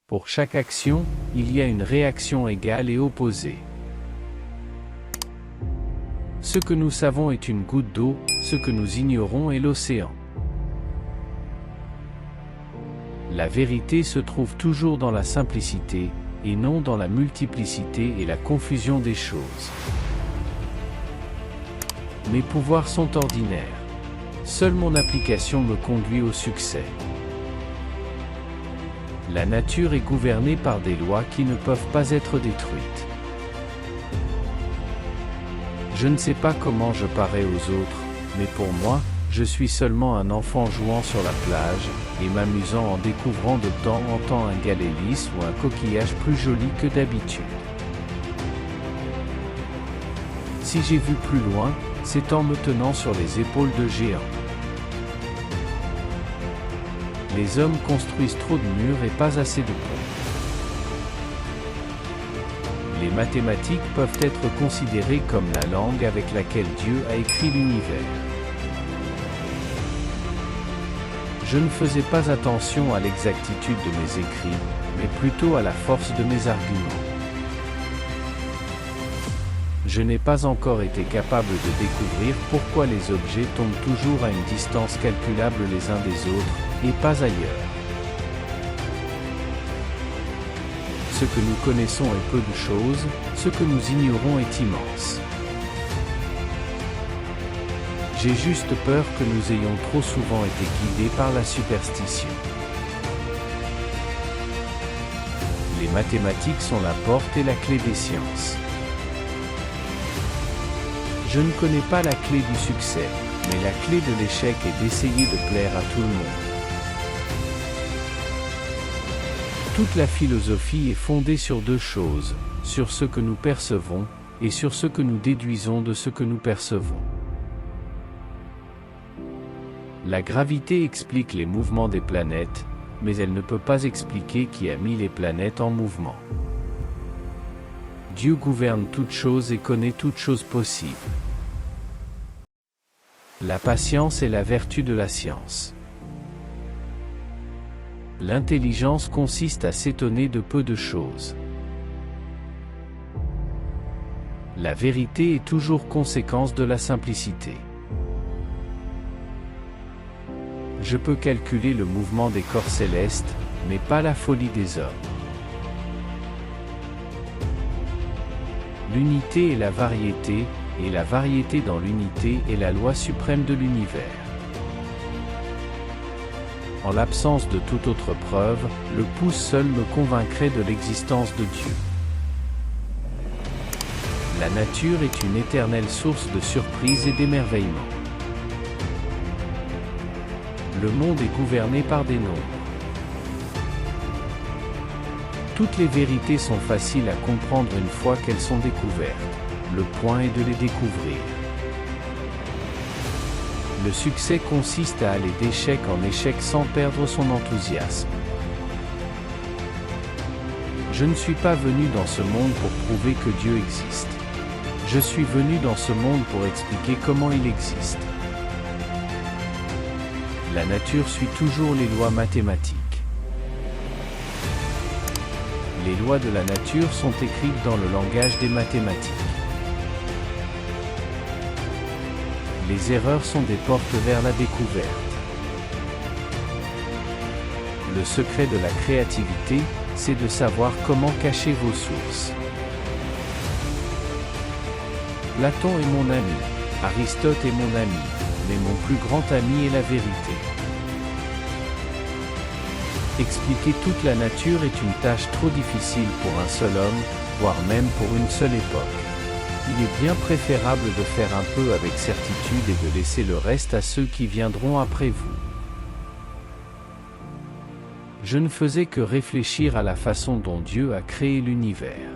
Pour chaque action, il y a une réaction égale et opposée. Ce que nous savons est une goutte d'eau, ce que nous ignorons est l'océan. La vérité se trouve toujours dans la simplicité, et non dans la multiplicité et la confusion des choses. Mes pouvoirs sont ordinaires. Seule mon application me conduit au succès. La nature est gouvernée par des lois qui ne peuvent pas être détruites. Je ne sais pas comment je parais aux autres, mais pour moi, je suis seulement un enfant jouant sur la plage, et m'amusant en découvrant de temps en temps un galet lisse ou un coquillage plus joli que d'habitude. Si j'ai vu plus loin, c'est en me tenant sur les épaules de géants. Les hommes construisent trop de murs et pas assez de ponts. Les mathématiques peuvent être considérées comme la langue avec laquelle Dieu a écrit l'univers. Je ne faisais pas attention à l'exactitude de mes écrits, mais plutôt à la force de mes arguments. Je n'ai pas encore été capable de découvrir pourquoi les objets tombent toujours à une distance calculable les uns des autres, et pas ailleurs. Ce que nous connaissons est peu de choses, ce que nous ignorons est immense. J'ai juste peur que nous ayons trop souvent été guidés par la superstition. Les mathématiques sont la porte et la clé des sciences. Je ne connais pas la clé du succès, mais la clé de l'échec est d'essayer de plaire à tout le monde. Toute la philosophie est fondée sur deux choses, sur ce que nous percevons, et sur ce que nous déduisons de ce que nous percevons. La gravité explique les mouvements des planètes, mais elle ne peut pas expliquer qui a mis les planètes en mouvement. Dieu gouverne toutes choses et connaît toutes choses possibles. La patience est la vertu de la science. L'intelligence consiste à s'étonner de peu de choses. La vérité est toujours conséquence de la simplicité. Je peux calculer le mouvement des corps célestes, mais pas la folie des hommes. L'unité est la variété, et la variété dans l'unité est la loi suprême de l'univers. En l'absence de toute autre preuve, le pouce seul me convaincrait de l'existence de Dieu. La nature est une éternelle source de surprise et d'émerveillement. Le monde est gouverné par des nombres. Toutes les vérités sont faciles à comprendre une fois qu'elles sont découvertes. Le point est de les découvrir. Le succès consiste à aller d'échec en échec sans perdre son enthousiasme. Je ne suis pas venu dans ce monde pour prouver que Dieu existe. Je suis venu dans ce monde pour expliquer comment il existe. La nature suit toujours les lois mathématiques. Les lois de la nature sont écrites dans le langage des mathématiques. Les erreurs sont des portes vers la découverte. Le secret de la créativité, c'est de savoir comment cacher vos sources. Platon est mon ami, Aristote est mon ami, mais mon plus grand ami est la vérité. Expliquer toute la nature est une tâche trop difficile pour un seul homme, voire même pour une seule époque. Il est bien préférable de faire un peu avec certitude et de laisser le reste à ceux qui viendront après vous. Je ne faisais que réfléchir à la façon dont Dieu a créé l'univers.